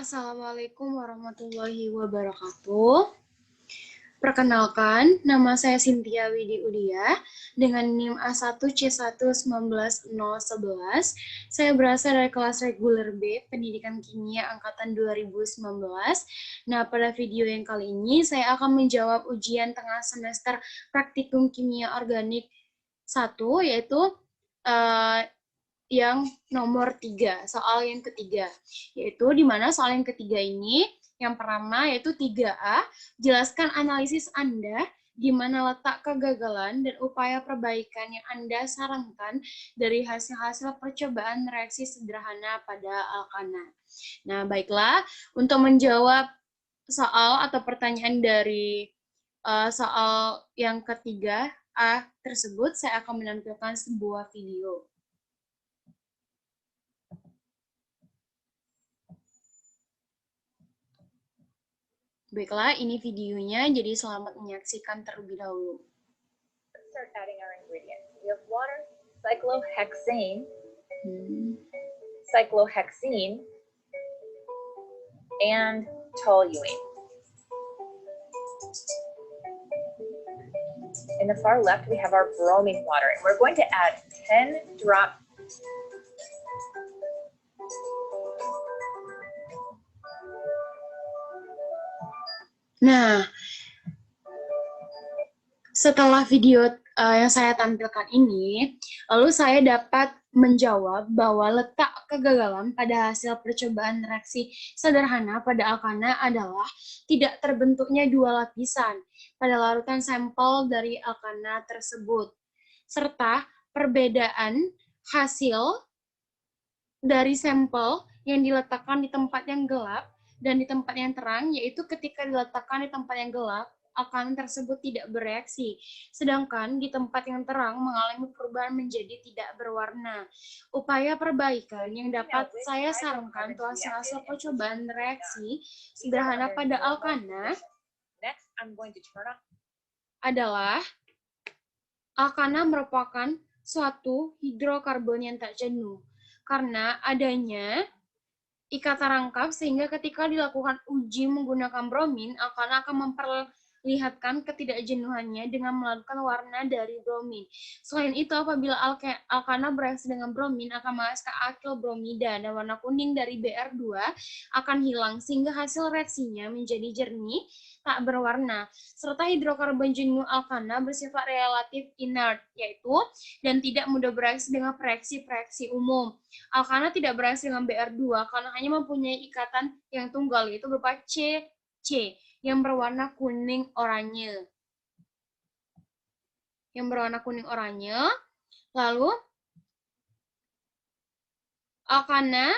Assalamualaikum warahmatullahi wabarakatuh. Perkenalkan, nama saya Cynthia Widi Udia dengan NIM A1C1190111. Saya berasal dari kelas reguler B, Pendidikan Kimia Angkatan 2019. Nah, pada video yang kali ini saya akan menjawab ujian tengah semester Praktikum Kimia Organik 1, yaitu yang nomor 3, soal yang ketiga. Yaitu di mana soal yang ketiga ini, yang pertama yaitu 3A, jelaskan analisis Anda di mana letak kegagalan dan upaya perbaikan yang Anda sarankan dari hasil-hasil percobaan reaksi sederhana pada alkana. Nah, baiklah, untuk menjawab soal atau pertanyaan dari soal yang ketiga A tersebut, saya akan menampilkan sebuah video. Baiklah, ini videonya, jadi selamat menyaksikan terlebih dahulu. Let's start adding our ingredients. We have water, cyclohexane, and toluene. In the far left, we have our bromine water, and we're going to add 10 drops. Nah, setelah video yang saya tampilkan ini, lalu saya dapat menjawab bahwa letak kegagalan pada hasil percobaan reaksi sederhana pada alkana adalah tidak terbentuknya dua lapisan pada larutan sampel dari alkana tersebut, serta perbedaan hasil dari sampel yang diletakkan di tempat yang gelap dan di tempat yang terang, yaitu ketika diletakkan di tempat yang gelap, alkana tersebut tidak bereaksi, sedangkan di tempat yang terang mengalami perubahan menjadi tidak berwarna. Upaya perbaikan yang dapat saya sarankan untuk hasil percobaan reaksi sederhana pada alkana adalah alkana merupakan suatu hidrokarbon yang tak jenuh karena adanya ikatan rangkap, sehingga ketika dilakukan uji menggunakan bromin, alkana akan memperlihatkan ketidakjenuhannya dengan melakukan warna dari bromin. Selain itu, apabila alkana bereaksi dengan bromin akan menghasilkan alkyl bromida dan warna kuning dari Br2 akan hilang, sehingga hasil reaksinya menjadi jernih, tak berwarna, serta hidrokarbon jenuh alkana bersifat relatif inert, yaitu dan tidak mudah bereaksi dengan reaksi-reaksi umum. Alkana tidak bereaksi dengan Br2 karena hanya mempunyai ikatan yang tunggal, yaitu berupa CC yang berwarna kuning oranye. Lalu alkana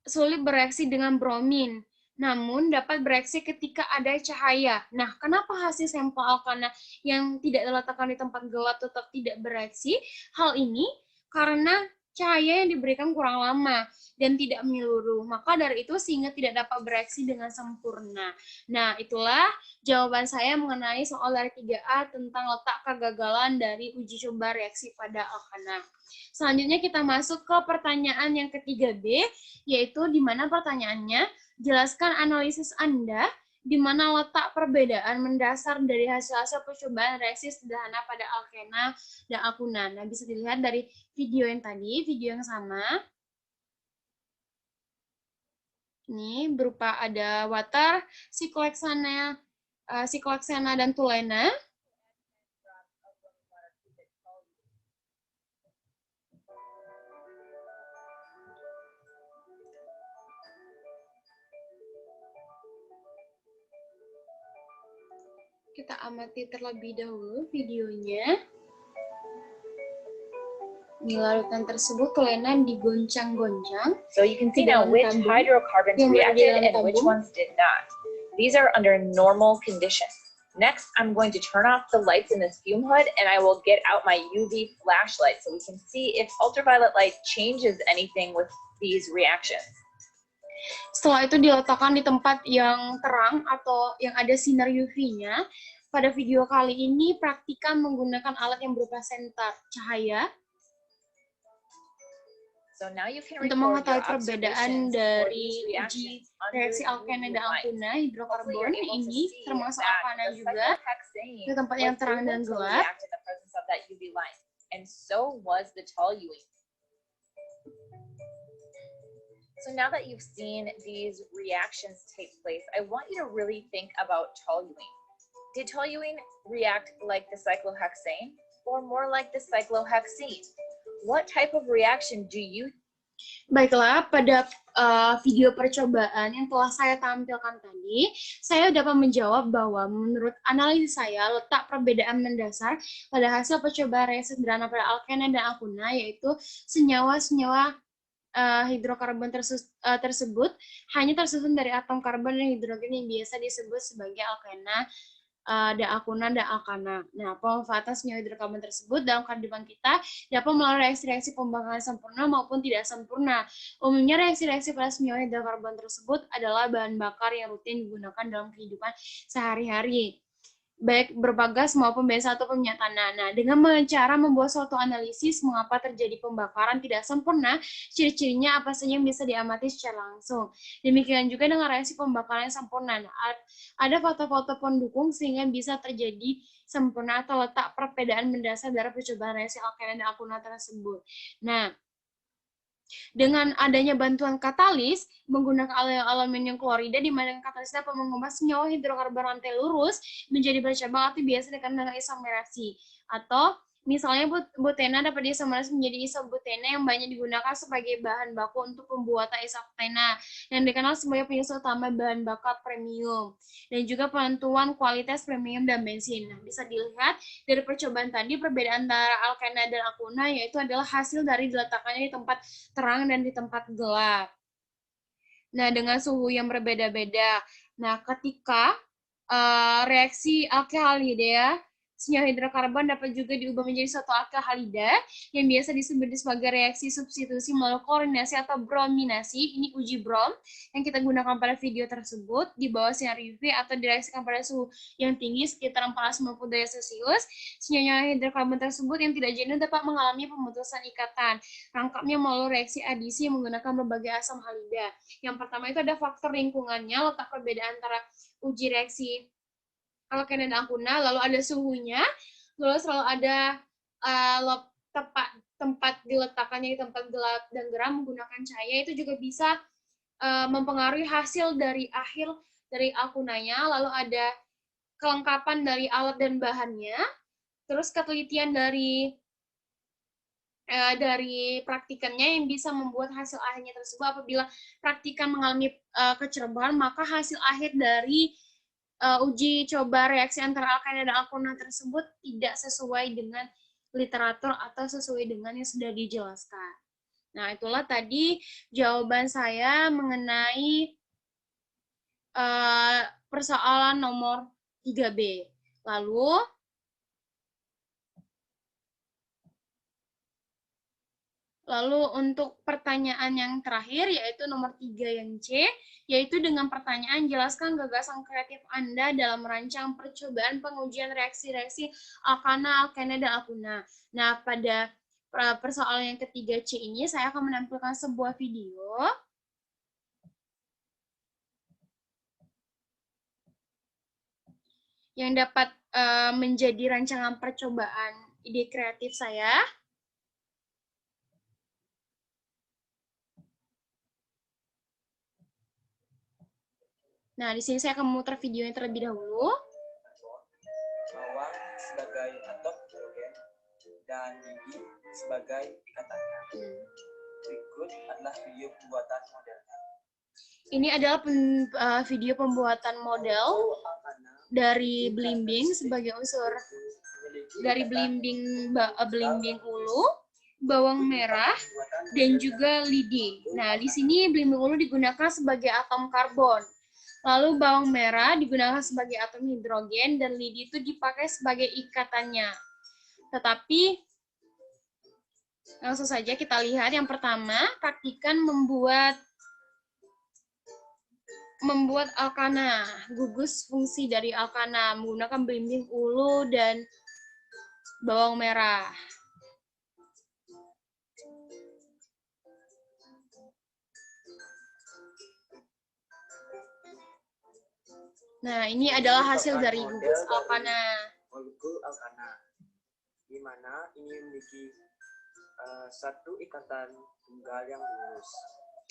sulit bereaksi dengan bromin, namun dapat bereaksi ketika ada cahaya. Nah, kenapa hasil sampel alkana yang tidak diletakkan di tempat gelap tetap tidak bereaksi? Hal ini karena cahaya yang diberikan kurang lama dan tidak menyeluruh. Maka dari itu sehingga tidak dapat bereaksi dengan sempurna. Nah, itulah jawaban saya mengenai soal dari 3A tentang letak kegagalan dari uji coba reaksi pada alkana. Selanjutnya kita masuk ke pertanyaan yang ketiga B, yaitu di mana pertanyaannya, jelaskan analisis Anda di mana letak perbedaan mendasar dari hasil-hasil percobaan reaksi sederhana pada alkena dan alkuna. Nah, bisa dilihat dari video yang tadi, video yang sama. Ini berupa ada water, siklohexana dan toluene. Kita amati terlebih dahulu videonya. Di larutan tersebut toluene digoncang-goncang. So you can see now which hydrocarbons reacted and which ones did not. These are under normal conditions. Next, I'm going to turn off the lights in this fume hood and I will get out my UV flashlight so we can see if ultraviolet light changes anything with these reactions. Setelah itu diletakkan di tempat yang terang atau yang ada sinar UV-nya. Pada video kali ini praktikan menggunakan alat yang berupa senter cahaya. So now you can untuk record mengetahui your perbedaan observations for dari these uji reactions under reaksi alkena UV dan light. alkena Hopefully hidrokarbon you're able to ini see termasuk that alkana the juga cyclohexane ke tempat yang was terang able dan to gelap. react in the presence of that UV light, and so was the toluene. So now that you've seen these reactions take place, I want you to really think about toluene. Did toluene react like the cyclohexane or more like the cyclohexene? What type of reaction do you? Baiklah, pada video percobaan yang telah saya tampilkan tadi, saya dapat menjawab bahwa menurut analisis saya, letak perbedaan mendasar pada hasil percobaan reaksi sederhana pada alkena dan alkuna, yaitu senyawa-senyawa hidrokarbon tersebut hanya tersusun dari atom karbon dan hidrogen yang biasa disebut sebagai alkena dan alkuna dan alkana. Nah, pemanfaatan senyawa hidrokarbon tersebut dalam kehidupan kita dapat melalui reaksi-reaksi pembakaran sempurna maupun tidak sempurna. Umumnya reaksi-reaksi pada senyawa hidrokarbon tersebut adalah bahan bakar yang rutin digunakan dalam kehidupan sehari-hari, baik berbagas maupun B1 peminyak tanah. Nah, dengan cara membuat suatu analisis mengapa terjadi pembakaran tidak sempurna, ciri-cirinya apa saja yang bisa diamati secara langsung. Demikian juga dengan reaksi pembakaran yang sempurna. Nah, ada faktor-faktor pendukung sehingga bisa terjadi sempurna atau letak perbedaan mendasar dari percobaan reaksi alkena dan alkuna tersebut. Nah, dengan adanya bantuan katalis menggunakan aluminium klorida, di mana katalis dapat mengubah senyawa hidrokarbon rantai lurus menjadi bercabang atau biasa dikenal dengan isomerasi, atau misalnya butena dapat diisomerasi menjadi isobutena yang banyak digunakan sebagai bahan baku untuk pembuatan isoktena yang dikenal sebagai penyusul utama bahan bakar premium, dan juga penentuan kualitas premium dan bensin. Nah, bisa dilihat dari percobaan tadi, perbedaan antara alkena dan alkuna yaitu adalah hasil dari diletakkannya di tempat terang dan di tempat gelap. Nah, dengan suhu yang berbeda-beda. Nah, ketika reaksi alkehalida, senyawa hidrokarbon dapat juga diubah menjadi suatu alkehalida yang biasa disebut sebagai reaksi substitusi melalui klorinasi atau brominasi. Ini uji brom yang kita gunakan pada video tersebut di bawah sinar UV atau direaksikan pada suhu yang tinggi sekitar 450 derajat Celcius. Senyawa hidrokarbon tersebut yang tidak jenuh dapat mengalami pemutusan ikatan rangkapnya melalui reaksi adisi menggunakan berbagai asam halida. Yang pertama itu ada faktor lingkungannya, letak perbedaan antara uji reaksi alkena dan alkuna, lalu ada suhunya, lalu selalu ada tempat diletakkannya di tempat gelap dan geram menggunakan cahaya, itu juga bisa mempengaruhi hasil dari akhir dari alkunanya, lalu ada kelengkapan dari alat dan bahannya, terus ketelitian dari praktikannya yang bisa membuat hasil akhirnya tersebut. Apabila praktikan mengalami kecerobohan, maka hasil akhir dari uji coba reaksi antara alkena dan alkuna tersebut tidak sesuai dengan literatur atau sesuai dengan yang sudah dijelaskan. Nah, itulah tadi jawaban saya mengenai persoalan nomor 3B. Lalu untuk pertanyaan yang terakhir, yaitu nomor 3 yang C, yaitu dengan pertanyaan, jelaskan gagasan kreatif Anda dalam merancang percobaan pengujian reaksi-reaksi alkana, alkena, dan alkuna. Nah, pada persoalan yang ketiga C ini, saya akan menampilkan sebuah video yang dapat menjadi rancangan percobaan ide kreatif saya. Nah, di sini saya akan memutar videonya terlebih dahulu. Bawang sebagai atom hidrogen dan gigi sebagai ikatannya. Berikut adalah video pembuatan modelnya. Ini adalah video pembuatan model dari belimbing sebagai unsur dari belimbing ulu, bawang merah, dan juga lidi. Nah, di sini belimbing ulu digunakan sebagai atom karbon. Lalu bawang merah digunakan sebagai atom hidrogen dan lidi itu dipakai sebagai ikatannya. Tetapi langsung saja kita lihat yang pertama, praktikan membuat alkana, gugus fungsi dari alkana menggunakan belimbing ulu dan bawang merah. Nah, ini adalah hasil dari gugus alkana. Molekul alkana, di mana ini memiliki satu ikatan tunggal yang lurus.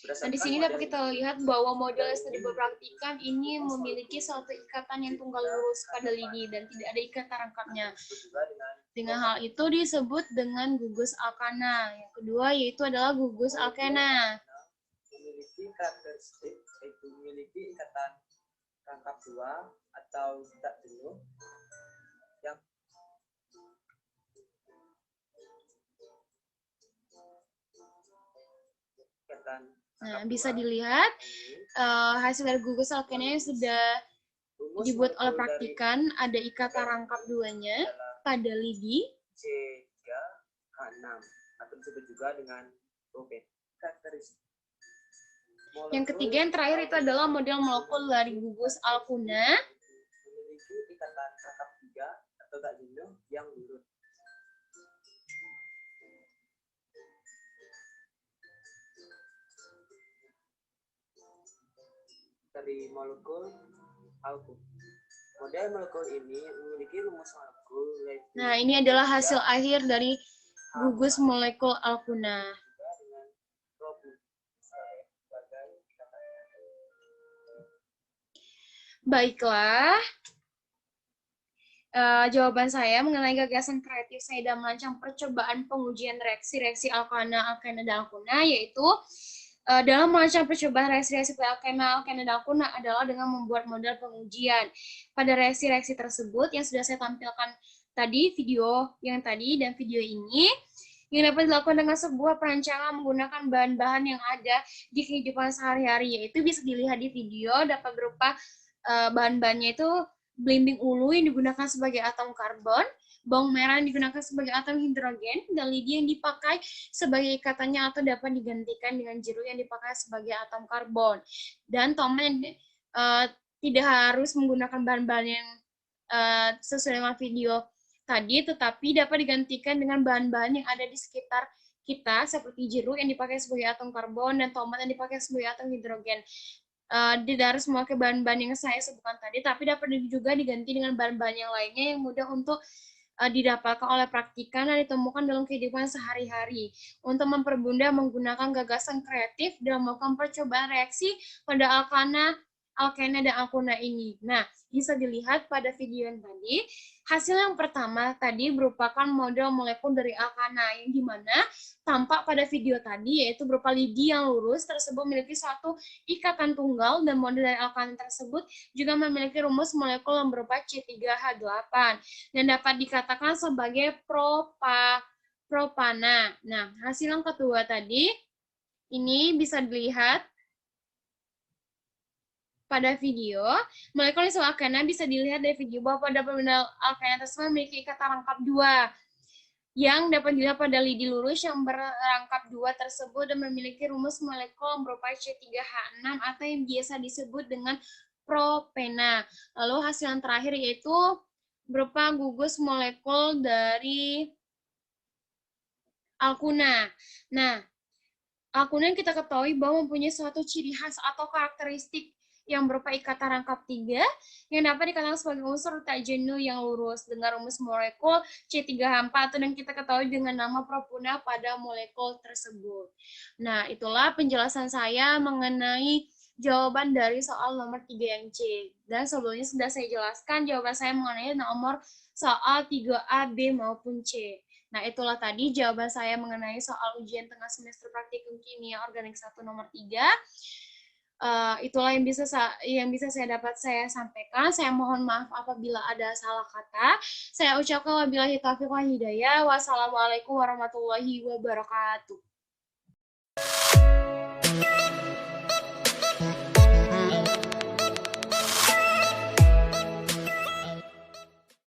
Nah, di sini dapat kita lihat bahwa model yang sudah diperhatikan ini memiliki suatu ikatan yang tunggal lurus pada lidi dan tidak ada ikatan rangkapnya. Dengan hal itu disebut dengan gugus alkana. Yang kedua yaitu adalah gugus alkena. Memiliki karakteristik yaitu memiliki ikatan rangkap dua atau tak jenuh yang ikatan. Nah, bisa dilihat hasil dari gugus alkena yang sudah dibuat oleh praktikan, ada ikatan rangkap duanya pada lidi. C3H6 atau disebut juga dengan propet. Karakteristik. Yang ketiga, yang terakhir itu adalah model molekul dari gugus alkuna. Memiliki ikatan rangkap tiga atau tak jenuh yang lurus. Dari molekul alkun. Model molekul ini memiliki rumus molekul. Nah, ini adalah hasil akhir dari gugus molekul alkuna. Baiklah, jawaban saya mengenai gagasan kreatif saya dalam merancang percobaan pengujian reaksi-reaksi alkana, alkena, dan alkuna, yaitu dalam merancang percobaan reaksi-reaksi alkena, alkena, dan alkuna adalah dengan membuat model pengujian. Pada reaksi-reaksi tersebut yang sudah saya tampilkan tadi, video yang tadi dan video ini, yang dapat dilakukan dengan sebuah perancangan menggunakan bahan-bahan yang ada di kehidupan sehari-hari, yaitu bisa dilihat di video, dapat berupa bahan-bahannya itu belimbing ulu yang digunakan sebagai atom karbon, bawang merah yang digunakan sebagai atom hidrogen, dan lidi yang dipakai sebagai ikatannya atau dapat digantikan dengan jeruk yang dipakai sebagai atom karbon. Dan tomat yang tidak harus menggunakan bahan-bahan yang sesuai dengan video tadi, tetapi dapat digantikan dengan bahan-bahan yang ada di sekitar kita, seperti jeruk yang dipakai sebagai atom karbon dan tomat yang dipakai sebagai atom hidrogen. Tidak harus memakai bahan-bahan yang saya sebutkan tadi, tapi dapat juga diganti dengan bahan-bahan yang lainnya yang mudah untuk didapatkan oleh praktikan dan ditemukan dalam kehidupan sehari-hari untuk mempermudah menggunakan gagasan kreatif dalam melakukan percobaan reaksi pada alkana, alkena, dan alkuna ini. Nah, bisa dilihat pada video yang tadi, hasil yang pertama tadi merupakan model molekul dari alkana, yang dimana tampak pada video tadi, yaitu berupa lidi yang lurus tersebut memiliki satu ikatan tunggal, dan model dari alkana tersebut juga memiliki rumus molekul yang berupa C3H8, dan dapat dikatakan sebagai propana. Nah, hasil yang kedua tadi, ini bisa dilihat pada video, molekul iso alkana bisa dilihat dari video bahwa pada model alkana tersebut memiliki ikatan rangkap dua yang dapat dilihat pada lidi lurus yang berangkap dua tersebut dan memiliki rumus molekul yang berupa C3H6 atau yang biasa disebut dengan propena. Lalu hasil yang terakhir yaitu berupa gugus molekul dari alkuna. Nah, alkuna yang kita ketahui bahwa mempunyai suatu ciri khas atau karakteristik yang berupa ikatan rangkap tiga yang dapat dikatakan sebagai unsur tak jenuh yang lurus dengan rumus molekul C3H4 atau yang kita ketahui dengan nama propuna pada molekul tersebut. Nah, itulah penjelasan saya mengenai jawaban dari soal nomor 3 yang C. Dan sebelumnya sudah saya jelaskan jawaban saya mengenai nomor soal 3A, B maupun C. Nah, itulah tadi jawaban saya mengenai soal ujian tengah semester praktikum kimia organik 1 nomor 3. Itulah yang bisa saya dapat saya sampaikan. Saya mohon maaf apabila ada salah kata. Saya ucapkan wabillahi taufiq wal hidayah. Wassalamualaikum warahmatullahi wabarakatuh.